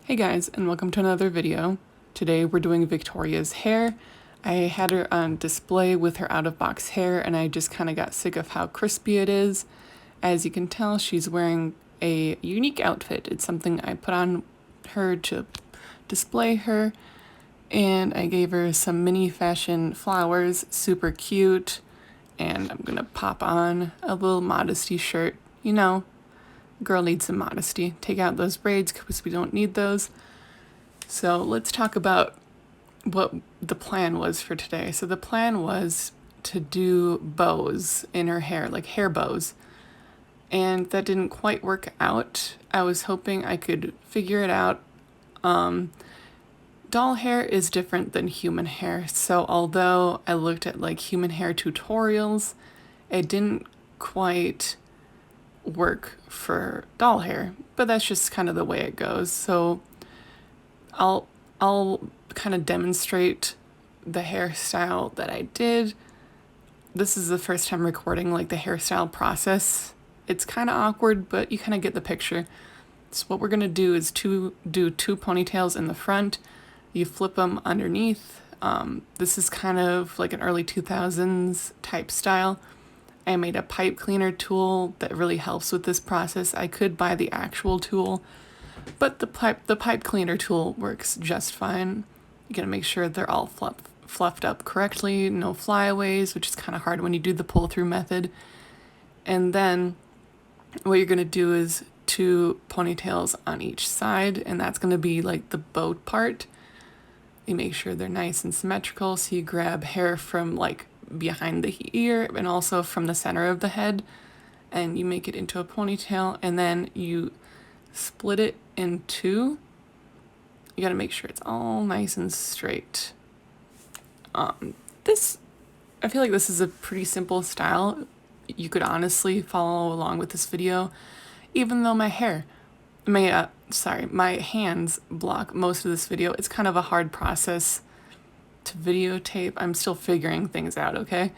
Hey guys, and welcome to another video. Today we're doing Victoria's hair. I had her on display with her out-of-box hair and I just kind of got sick of how crispy it is. As you can tell, she's wearing a unique outfit. It's something I put on her to display her, and I gave her some mini fashion flowers, super cute, and I'm gonna pop on a little modesty shirt. You know, girl needs some modesty. Take out those braids because we don't need those. So let's talk about what the plan was for today. So the plan was to do bows in her hair, like hair bows. And that didn't quite work out. I was hoping I could figure it out. Doll hair is different than human hair. So although I looked at like human hair tutorials, it didn't quite work for doll hair, but that's just kind of the way it goes. So I'll kind of demonstrate the hairstyle that I did. This is the first time recording like the hairstyle process. It's kind of awkward, but you kind of get the picture. So what we're going to do is do two ponytails in the front. You flip them underneath. This is kind of like an early 2000s type style. I made a pipe cleaner tool that really helps with this process. I could buy the actual tool, but the pipe cleaner tool works just fine. You gotta make sure they're all fluffed up correctly, no flyaways, which is kind of hard when you do the pull through method. And then what you're gonna do is two ponytails on each side, and that's gonna be like the bow part. You make sure they're nice and symmetrical, so you grab hair from like behind the ear and also from the center of the head, and you make it into a ponytail, and then you split it in two. You gotta make sure it's all nice and straight. I feel like this is a pretty simple style. You could honestly follow along with this video, even though my hands block most of this video. It's kind of a hard process to videotape. I'm still figuring things out, okay?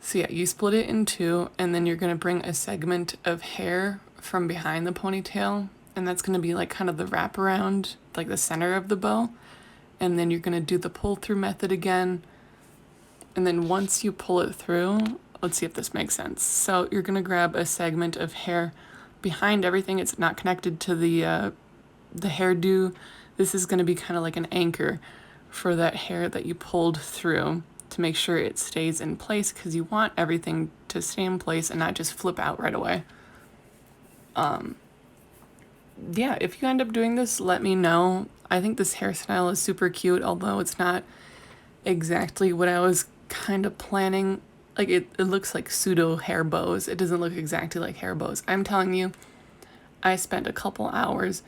So yeah, you split it in two, and then you're gonna bring a segment of hair from behind the ponytail, and that's gonna be like kind of the wraparound, like the center of the bow. And then you're gonna do the pull through method again. And then once you pull it through, let's see if this makes sense. So you're gonna grab a segment of hair behind everything. It's not connected to the hairdo. This is gonna be kind of like an anchor for that hair that you pulled through to make sure it stays in place, because you want everything to stay in place and not just flip out right away. Yeah, if you end up doing this, let me know. I think this hairstyle is super cute, although it's not exactly what I was kind of planning. Like it looks like pseudo hair bows. It doesn't look exactly like hair bows. I'm telling you, I spent a couple hours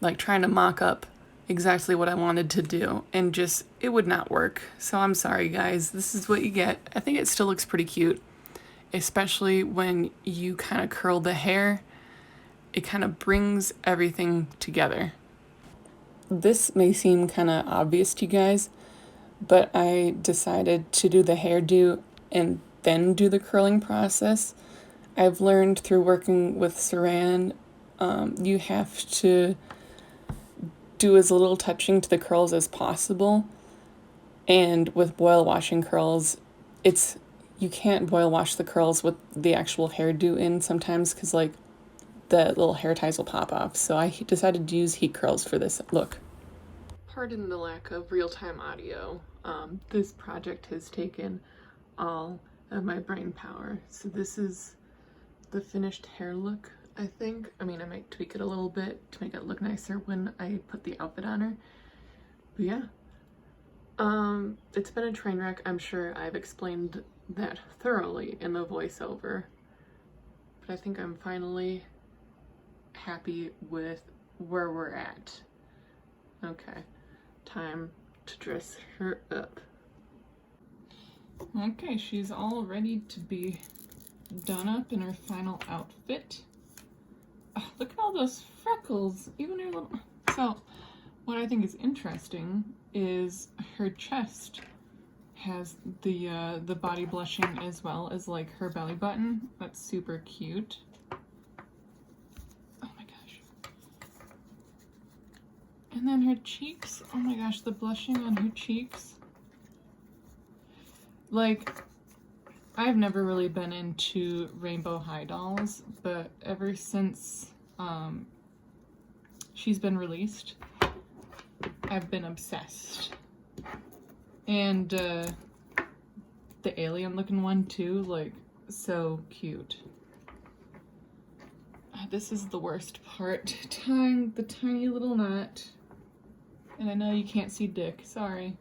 like trying to mock up exactly what I wanted to do, and just it would not work. So I'm sorry guys, this is what you get. I think it still looks pretty cute, especially when you kind of curl the hair. It kind of brings everything together. This may seem kind of obvious to you guys, but I decided to do the hairdo and then do the curling process. I've learned through working with Saran, you have to do as little touching to the curls as possible. And with boil washing curls, you can't boil wash the curls with the actual hairdo in sometimes, because like the little hair ties will pop off. So I decided to use heat curls for this look. Pardon the lack of real-time audio. This project has taken all of my brain power. So this is the finished hair look, I think. I mean, I might tweak it a little bit to make it look nicer when I put the outfit on her. But yeah. It's been a train wreck. I'm sure I've explained that thoroughly in the voiceover. But I think I'm finally happy with where we're at. Okay, time to dress her up. Okay, she's all ready to be done up in her final outfit. Oh, look at all those freckles, even her little... So, what I think is interesting is her chest has the body blushing as well as like her belly button. That's super cute. Oh my gosh. And then her cheeks, oh my gosh, the blushing on her cheeks. Like, I've never really been into rainbow high dolls, but ever since she's been released, I've been obsessed. And the alien looking one too, like, so cute. This is the worst part, tying the tiny little knot. And I know you can't see Dick, sorry.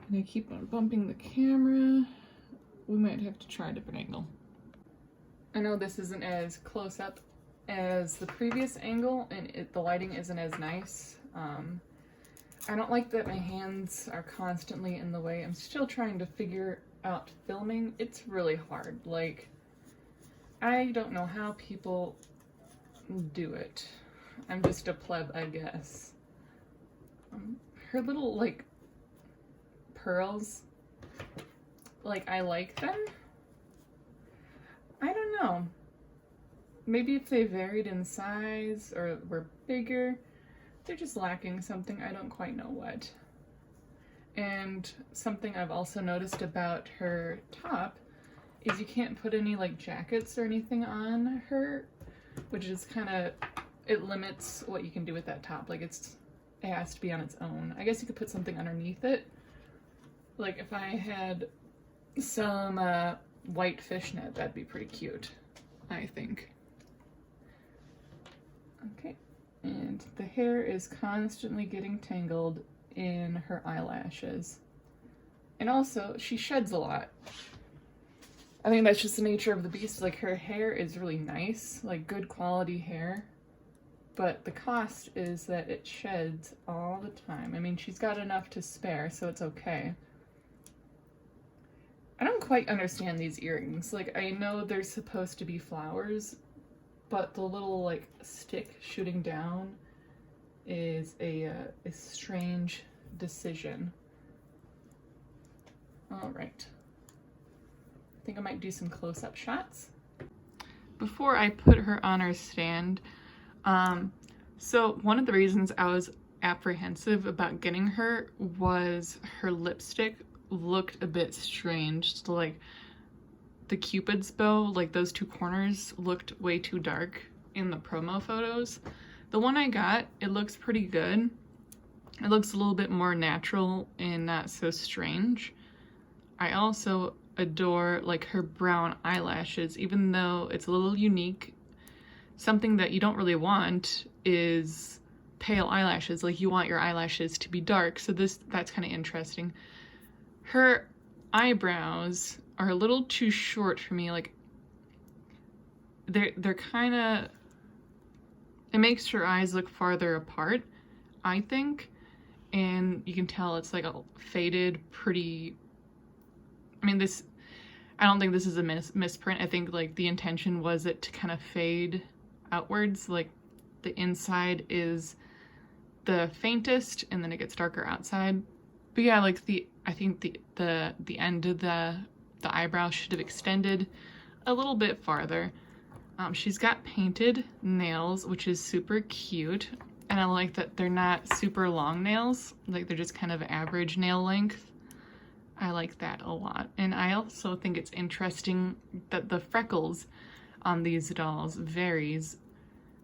And I keep on bumping the camera. We might have to try a different angle. I know this isn't as close up as the previous angle, and the lighting isn't as nice. I don't like that my hands are constantly in the way. I'm still trying to figure out filming. It's really hard. Like, I don't know how people do it. I'm just a pleb, I guess. Her little, like, pearls, like, I like them. I don't know. Maybe if they varied in size or were bigger, they're just lacking something. I don't quite know what. And something I've also noticed about her top is you can't put any like jackets or anything on her, which is kind of, it limits what you can do with that top. Like it has to be on its own. I guess you could put something underneath it. Like if I had some white fishnet, that'd be pretty cute, I think. Okay, and the hair is constantly getting tangled in her eyelashes. And also, she sheds a lot. I think that's just the nature of the beast. Like, her hair is really nice, like good quality hair, but the cost is that it sheds all the time. I mean, she's got enough to spare, so it's okay. I don't quite understand these earrings. Like, I know they're supposed to be flowers, but the little, like, stick shooting down is a strange decision. All right. I think I might do some close-up shots. Before I put her on her stand, so one of the reasons I was apprehensive about getting her was her lipstick looked a bit strange. So, like, the Cupid's bow, like those two corners looked way too dark in the promo photos. The one I got, it looks pretty good. It looks a little bit more natural and not so strange. I also adore like her brown eyelashes, even though it's a little unique. Something that you don't really want is pale eyelashes. Like, you want your eyelashes to be dark, so that's kind of interesting. Her eyebrows are a little too short for me. Like, they're kind of, it makes her eyes look farther apart, I think, and you can tell it's like a faded, pretty, I mean, I don't think this is a misprint. I think like the intention was it to kind of fade outwards. Like, the inside is the faintest and then it gets darker outside. But yeah, like I think the end of the eyebrow should have extended a little bit farther. She's got painted nails, which is super cute. And I like that they're not super long nails. Like, they're just kind of average nail length. I like that a lot. And I also think it's interesting that the freckles on these dolls varies.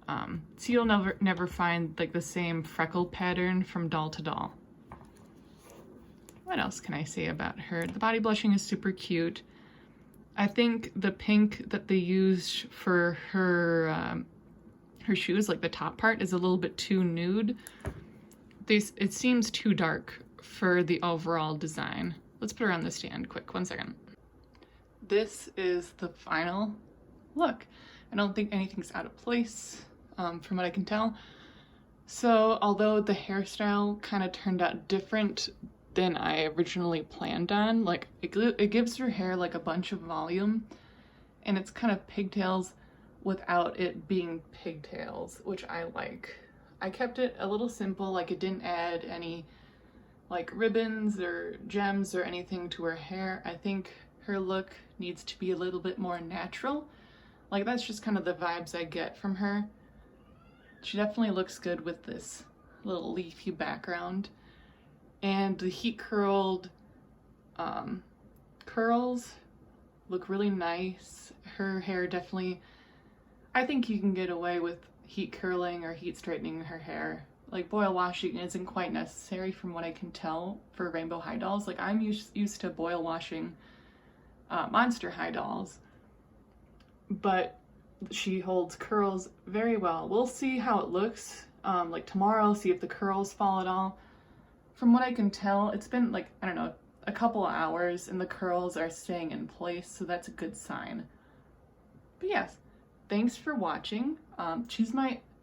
So you'll never find like the same freckle pattern from doll to doll. What else can I say about her? The body blushing is super cute. I think the pink that they used for her shoes, like the top part, is a little bit too nude. It seems too dark for the overall design. Let's put her on the stand quick, 1 second. This is the final look. I don't think anything's out of place, from what I can tell. So although the hairstyle kind of turned out different than I originally planned on, like it gives her hair like a bunch of volume, and it's kind of pigtails without it being pigtails, which I like. I kept it a little simple, like it didn't add any like ribbons or gems or anything to her hair. I think her look needs to be a little bit more natural. Like, that's just kind of the vibes I get from her. She definitely looks good with this little leafy background. And the heat curled curls look really nice. Her hair definitely, I think you can get away with heat curling or heat straightening her hair. Like, boil washing isn't quite necessary from what I can tell for rainbow high dolls. Like, I'm used to boil washing monster high dolls, but she holds curls very well. We'll see how it looks like tomorrow, see if the curls fall at all. From what I can tell, it's been like, I don't know, a couple of hours and the curls are staying in place, so that's a good sign. But yes, thanks for watching. She's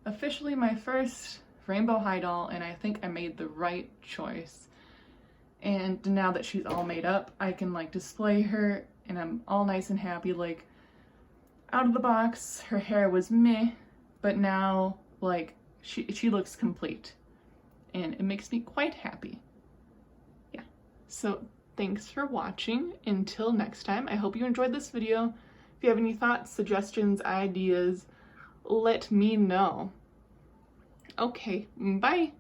officially my first rainbow high doll, and I think I made the right choice. And now that she's all made up, I can like display her and I'm all nice and happy. Like, out of the box, her hair was meh, but now like she looks complete and it makes me quite happy. Yeah, so thanks for watching. Until next time, I hope you enjoyed this video. If you have any thoughts, suggestions, ideas, let me know. Okay, bye.